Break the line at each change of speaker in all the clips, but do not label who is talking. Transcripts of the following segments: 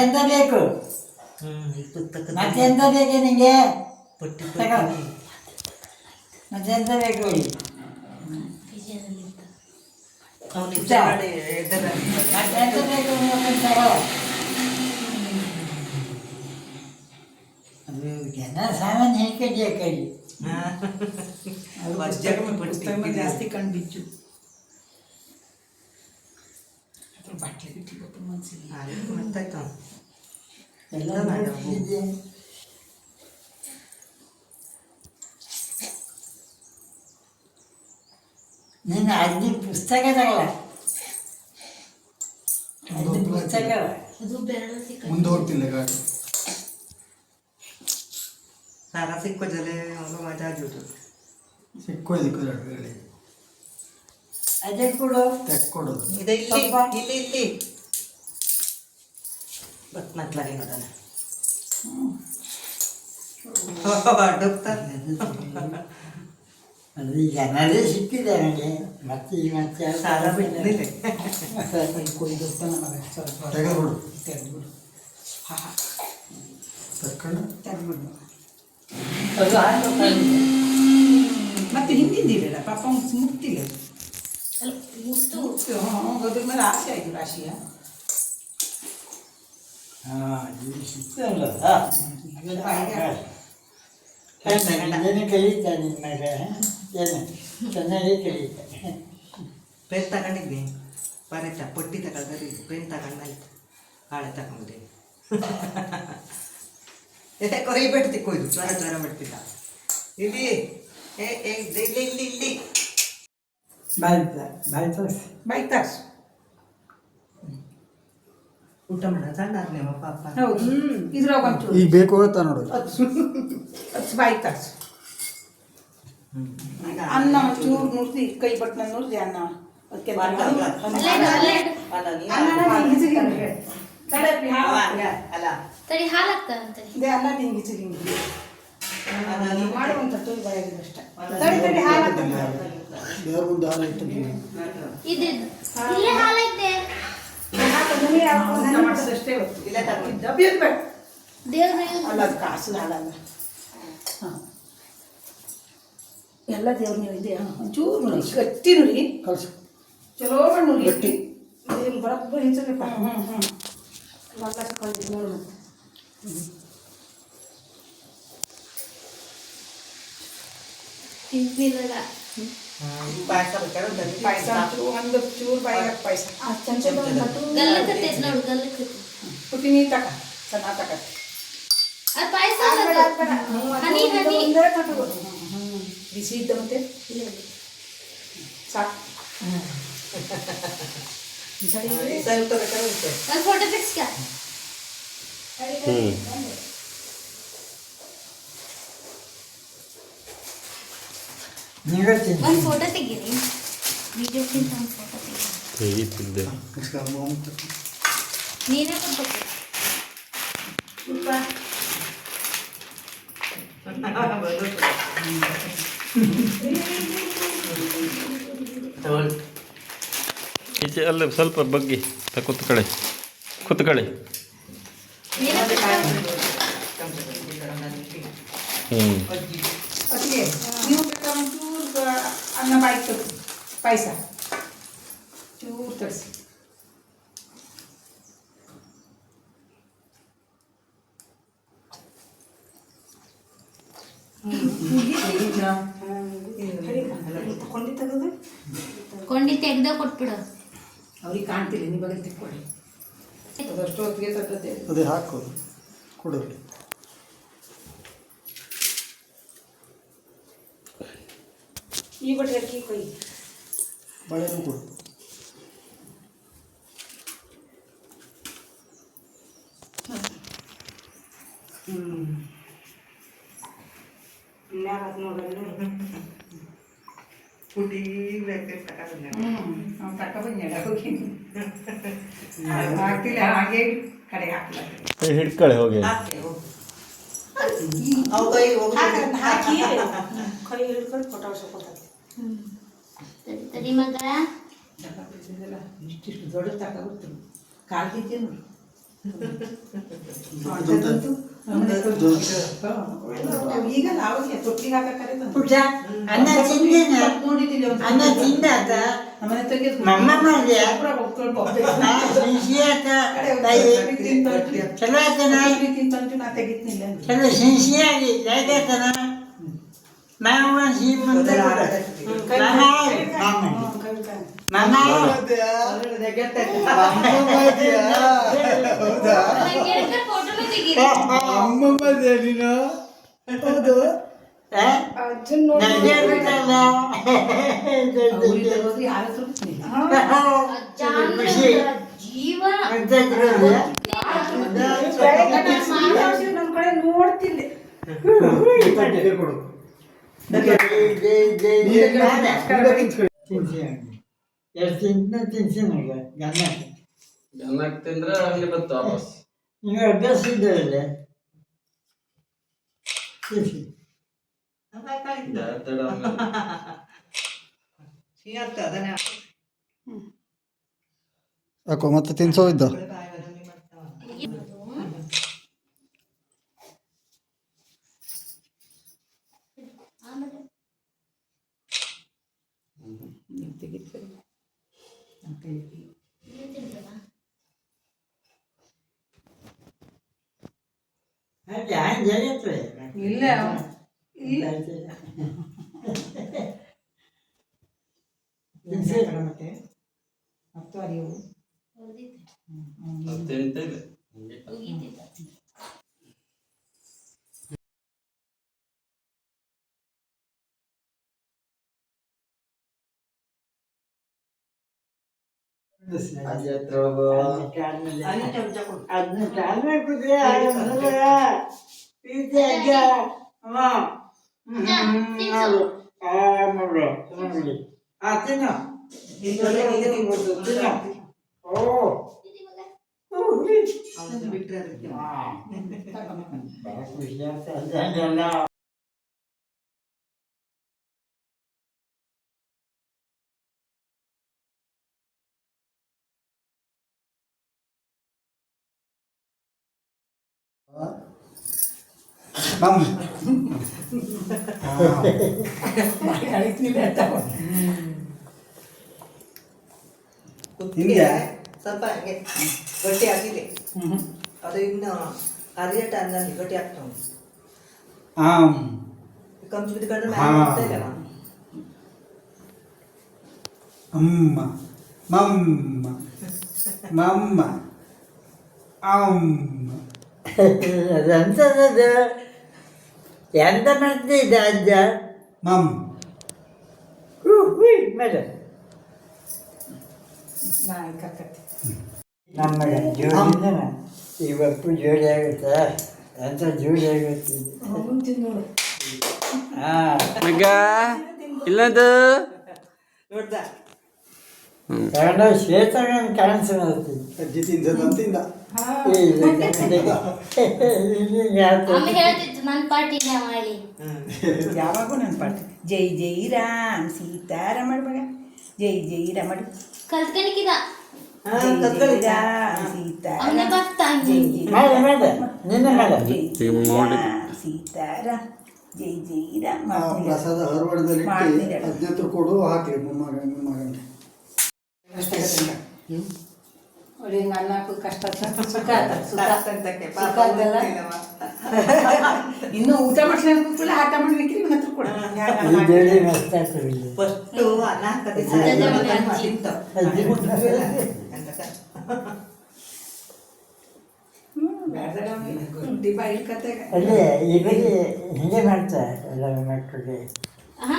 ಎಂತ ಬೇಕು ಮತ್ತೆಂತ ಬೇಕು ನಿಂಗೆ ಮತ್ತೆಂತ ಬೇಕು ಮತ್ತೆಂತ ಬೇಕು ಅದು ಜನ ಸಾಮಾನ್ಯ ಹೇಳ್ಕಡಿ ಕಡಿ
पुस्तक में जास्ती कण बिच्चू बाटली बिट्टी को मन से
ನೀನು ಅಲ್ಲಿ ಪುಸ್ತಕ ತಗಲ್ಲ ಅಲ್ಲಿ ಪುಸ್ತಕ
ಮುಂದೆ ಹೋಗ್ತಿಲ್ಲ ಗಾಡಿ
सारा सिक्को जले मजा जुटू
ಸಿಕ್ಕೋ ಹೇಳಿ
ಅದೇ ಕೊಡು
ತೆಕ್ಕೊಡೋದು
ಇದೆ ಇಲ್ಲಿ ಇಲ್ಲಿ ಇಲ್ಲಿ ಬತ್ನಕ್ಲಾಗಿ ನೋಡೋಣ
ಅದು ಈಗ ನದೇ ಸಿಕ್ಕಿದೆ ನನಗೆ ಮತ್ತೆ ಈಗ ಮತ್ತೆ
ಸಾಲ ಬಿಟ್ಟಿಲ್ಲ
ತೆಗೆದ್ಬಿಡು ತೆಕ್ಕೊಂಡು
ಅದು
ಮತ್ತೆ ಹಿಂದಿದ್ದಿಲ್ಲ ಪಾಪ ಮುಕ್ತಿಲ್ಲ ಅದ್ರ ಮೇಲೆ ಆಸೆ ಆಯ್ತು ರಾಶಿಯ
ಸಿಕ್ತಲ್ಲ ಏನು ಕಲಿತಾ ನಿನ್ನ ಮಗ ಏನು ಚೆನ್ನಾಗಿ ಕಲಿತಾ
ಪೆನ್ ತಗೊಂಡಿದ್ವಿ ಪರೇಟ ಪೊಟ್ಟಿ ತಗೊಂಡ್ರಿ ಪೆನ್ ತಗೊಂಡಾಯ್ತು ಹಾಳೆ ತಗೊಂಡಿದ್ದೆ ಕೊಯ್ ಬಿಡ್ತಿ ಕೊಯ್ದು ಜ್ವರ ಜ್ವರ ಬಿಡ್ತಿದ್ದ ಇಲ್ಲಿ ಇಲ್ಲಿ ಇಲ್ಲಿ ಇಲ್ಲಿ ಬಾಯ್ ತಾಸು ಊಟ ಮಾಡ ಸಣ್ಣ ನಿಮ್ಮ ಪಾಪ ಹೌದು ಇದ್ರಾಗ ಒಂಚೂರು
ಈಗ ಬೇಕು ಹೇಳ್ತಾ ನೋಡು
ಹತ್ತು ಬಾಯ್ ತಾಸು ಅನ್ನ ಚೂರು ನುಡ್ದು ಕೈ ಬಟ್ಟನ ನುಡ್ದು ಅನ್ನ ಅದಕ್ಕೆ ಅಲ್ಲ
ತಡಿ ಹಾಲಾಗ್ತಾರಂತೆ
ಇದೇ ಅನ್ನ ಹಿಂಗಿಸಿ ಹಿಂಗಿ ಮಾಡುವಂಥ ತೂರು ಬರೆಯೋದಿದಷ್ಟೇ ತಡಿ ತಡಿ ಹಾಲಾಗ್ತದೆ
ದೇವ್ರ ಮುಂದೆ ಹಾಲು ಇಟ್ಟು
ಇದು ಇಲ್ಲೇ ಹಾಲೈತೆ
ಅಷ್ಟೇ ಇಲ್ಲ ಡಬ್ಬಿಯದು ಬೇಡ
ದೇವ್ರ
ಅಲ್ಲ ಅದು ಕಾಸು ಹಾಲಲ್ಲ ಹಾಂ ಎಲ್ಲ ದೇವ್ರ ನೀವು ಇದೆ ಒಂಚೂರು ನೋಡಿ ಗಟ್ಟಿ ನೋಡಿ
ಕಳ್ಸು
ಚಲೋ ನೋಡಿ ಗಟ್ಟಿ ಬರೋಬ್ಬರಿ ಹಿಂಸಲ್ಲಪ್ಪ ಎಲ್ಲ ತಗೊಂಡಿದ್ದು ನೋಡು
ತಿಂತಿಲ್ಲ
ಪಾಯಸ ಬೇಕಾದ್ರೆ
ಪಾಯಸ ಅಂತೂ ಒಂದು ಚೂರು ಬಾಯಿಗೆ ಪಾಯಸ
ಗಲ್ಲಕ್ಕತ್ತೈತೆ ನೋಡು ಗಲ್ಲಕ್ಕತ್ತೈತೆ
ಪುಟಿನಿ ತಕ ಸಣ್ಣ ತಕತ್ತೆ
ಅದು ಪಾಯಸ ಹನಿ ಹನಿ
ಬಿಸಿ ಇದ್ದ ಮತ್ತೆ ಸಾಕು
ಸಂಯುಕ್ತ ಬೇಕಾದ್ರೆ
ಒಂದು ಫೋಟೋ ತೆಗ್ಸ್ಕ
ನೀವೇ ತಿನ್ನಿ
ಒಂದು ಫೋಟೋ ತೆಗೀರಿ ವಿಡಿಯೋಕ್ಕಿಂತ ಒಂದು ಫೋಟೋ ತೆಗೀರಿ
ತೆಗಿತಿದ್ದೆ
ನೀನೇ ಕೊಡ್ಬೇಕು
ಈಚೆ ಅಲ್ಲೇ ಸ್ವಲ್ಪ ಬಗ್ಗಿ ಕೂತ್ಕೊಳ್ಳಿ ಕೂತ್ಕೊಳ್ಳಿ.
ನೀನೇ
ಅದಕ್ಕೆ ನೀವು ಬೇಕಾದ್ರೆ ಒಂಚೂರು ಅನ್ನ ಬಾಯಿಗೆ ತಗೋ ಪಾಯಸ ಚೂರು ತರಿಸಿ ಕೊಂಡಿ ತೆಗೆದು
ಕೊಂಡಿ ತೆಗ್ದ ಕೊಟ್ಬಿಡು
ಅವ್ರಿಗೆ ಕಾಣ್ತಿಲ್ಲ ನೀವು ಬಗಲ್ ತಿಕ್ಕೊಳ್ಳಿ ಅದಷ್ಟು ಹೊತ್ತಿಗೆ ತಟ್ಟದೆ
ಅದೇ ಹಾಕು ಕೊಡು
ಈ ಬಟ್ಟೆ ಅಕ್ಕಿ ಕೊಯ್
ಬಾಳೆನೂ ಕೊಡು
ಪುಟಿ ಬೇಕಾದ್ರೆ ತಗೊಂಡು
ನಾವು ತಕ್ಕ ಬಂದ ಹೋಗಿ ಹಾಕ್ತಿಲ್ಲ ಹಾಗೆ ಕಡೆ ಹಾಕ್ಲ
ಹಿಡ್ಕೊಳ್ಳಿ ಹೋಗಿ.
ಅವು ಕೈ ಹೋಗಿ
ಹಾಕಿ ಕೈ ಹಿಡ್ಕೊಂಡು ಫೋಟೋ ಕೊಡ್ತಾರೆ
ತಡಿ ತಡಿ ಮಗ
ಇಷ್ಟಿಷ್ಟು ದೊಡ್ಡ ತಕ ಬರ್ತೀನಿ ಕಾಲ್ಗಿದ್ದೇನು ಈಗ ನಾವೇ ತೊಟ್ಟಿಗೆ ಹಾಕಕ್ಕೆ
ಪುಟ್ಟ ಅನ್ನ ತಿಂದೇನ ಅನ್ನ ತಿಂದಾತ
ನಮ್ಮನೆ ತೆಗೆದು
ಮಮ್ಮ ಮಾಡಿದೆ ಚಲೋ ಆಯ್ತನ
ತಿಂತಂಟು ನಾ ತೆಗಿತ್ನಿಲ್ಲ
ಚಲೋ ಸಿನ್ಸಿಯಾಗಿ ಯಾಕೈತನ ಮಾವ ಸೀಮಂತ ಮಾಮ
ಫೋಟೋನು ತೆಗೀರಿ
ಹೌದು
ಅಜ್ಜನ್ ನೋಡಿ
ನನಗೆ ಬಿಟ್ಟಲ್ಲ
ಯಾರ ಸುಡ್ತೀನಿ
ಖುಷಿ
ಜೀವ
ಅಂತ
ನಮ್ಮ ಕಡೆ ನೋಡ್ತಿಲ್ಲ
ಕೊಡು
ಎಷ್ಟು ತಿನ್ಸಿ ನನಗೆ ಗನ್ನ
ಜನಕ್ಕೆ ತಿಂದ್ರೆ ಹಂಗೆ ಬತ್ತು ವಾಪಸ್.
ಈಗ ಅಭ್ಯಾಸ ಇದ್ದವಿಲ್ಲ ತಿನ್ಸಿ
ಅದನ್ನೇ
ಯಾಕೋ ಮತ್ತೆ ತಿನ್ಸೋ ಇದ್ದ
ಇಲ್ಲ ಇಲ್ಲ ಮತ್ತೆ ಮತ್ತು ಅರಿವು
ತಿಂತಿದ್ದೆ
ಅದನ್ನ ಚಾಲ್ಮೆ ಕುದ್ರೆ ಪ್ರೀತಿ ಅಜ್ಜ ಅಮ್ಮ ನೋಡು ನೋಡಿ ತಿನ್ನು ತಿನ್ನು ಓ
ಬಿಟ್ಟರೆ ಅದಕ್ಕೆ
ಬಹಳ ಖುಷಿ ಆಗ್ತದೆ ಅದೆಲ್ಲ
ಕುತ್ತಿಗೆ ಸ್ವಲ್ಪ ಹಂಗೆ ಗಟ್ಟಿ ಆಗಿದೆ ಅದು ಇನ್ನು ಅರಿಯ ಟೈಮ್ನಲ್ಲಿ ಗಟ್ಟಿ ಆಗ್ತಾವೆ ಕಂಚು ಬಿದ್ದುಕೊಂಡ್ರೆ ಮ್ಯಾಲೆ ಹೋಗ್ತಾ ಇದೆಯಲ್ಲ
ಅಮ್ಮ ಮಮ್ಮ ಮಮ್ಮ ಅಮ್ಮ
ಅದಂಥದ್ದು ಎಂತ ಮಾಡ್ತಿದ್ದ ಅಜ್ಜ
ಮಮ್
ಮೇಡ
ನಾಯಿ ಕಕ್ಕತ್ತೆ
ನಮ್ಮ ಜೋಡಿನ ಇವತ್ತು ಜೋಡಿ ಆಗುತ್ತೆ ಎಂತ ಜೋಡಿ ಆಗುತ್ತೆ
ಹೌದು ನೋಡು
ಹಾಂ
ಮಗ ಇಲ್ಲದು
ನೋಡ್ದ
ಕನ್ನಡ ಶ್ವೇತಗಳನ್ನು ಕಾಣಿಸ್ಕೊಳ್ತೀವಿ
ಅಜ್ಜಿ ತಿಂದ ತಿಂದ
ಅಮ್ಮ ಹೇಳ್ತಿತ್ತು ನನ್ನ ಪಾರ್ಟಿನ ಮಾಡಿ.
ಯಾವಾಗೂ ನನ್ನ ಪಾಠ ಜೈ ಜೈ ರಾಮ್ ಸೀತಾರಾಮ ಮಗ ಜೈ ಜೈ ರಾಮ ಮಾಡು
ಕಲ್ತ್ಕಣಿಕಿದ
ಜೈ ಜೈ ರಾಮ್ ಸೀತಾರಾಮ
ಅವನೇ ಬರ್ತಾ
ಜೈ ಜೈ
ಮಾಡ ಮಾಡ ನಿನ್ನೆ ಮಾಡ
ಜೈ ಜೈ
ನೋಡಿ.
ರಾಮ್ ಸೀತಾರಾಮ್ ಜೈ ಜೈ ರಾಮ್
ಆ ಪ್ರಸಾದ ಹರವಡದಲ್ಲಿ ಹದಿನೆಂಟು ಕೊಡು ಹಾಕಿ ಮೊಮ್ಮಗನಿಗೆ
ಒಳ್ಳೆ ನನ್ನ ಕಷ್ಟ ಸುಖ
ಅಂತಕ್ಕೆ
ಸುಖ ಅದಲ್ಲ. ಇನ್ನು ಊಟ ಮಾಡ್ಸ್ಕೊಂಡು ಕೂತ್ಕೊಳ್ಳಿ ಆಟ ಮಾಡ್ಬೇಕ್ರಿ ಇವನ ಹತ್ರ ಕೊಡ
ಈ ಜೋಡಿ ಮಸ್ತ್ ಆಗ್ತದೆ
ಫಸ್ಟು ಅನ್ನ ಕದಿಸಿ
ಬಾಯಿ ಕತೆ
ಅಲ್ಲೇ ಇವರಿಗೆ ಹಿಂಗೆ ಮಾಡ್ತಾರೆ ಎಲ್ಲ ಮಕ್ಕಳಿಗೆ
ಹಾ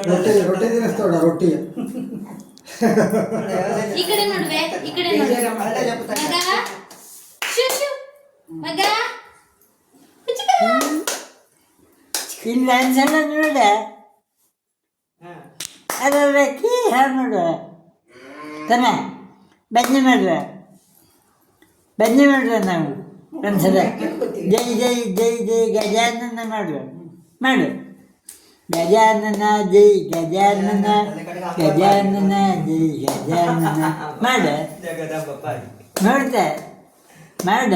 ರೊಟ್ಟಿ ರೊಟ್ಟಿ ತಿನ್ನಿಸ್ತಾವಡ ರೊಟ್ಟಿ
ಈ ಕಡೆ ನೋಡ್ವೆ ಈ ಕಡೆ ನೋಡ್ವೆ ಮಗ ಶು ಶು ಮಗ
ಇಲ್ಲ ಅನ್ಸಲ್ಲ ನೋಡ ಅದಕ್ಕೆ ಹಾಡು ನೋಡುವ ತಮ್ಮ ಬನ್ನಿ ಮಾಡುವ ನಾವು ಒಂದ್ಸಲ ಜೈ ಜೈ ಜೈ ಜೈ ಗಜಾನನ ಮಾಡುವ ಮಾಡು ಗಜಾನನ ಜೈ ಗಜಾನನ ಗಜಾನನ ಜೈ ಗಜಾನನ ಮಾಡ
ಜಗದಂಬ ಪಾಡಿ
ನೋಡ್ತಾ ಮಾಡ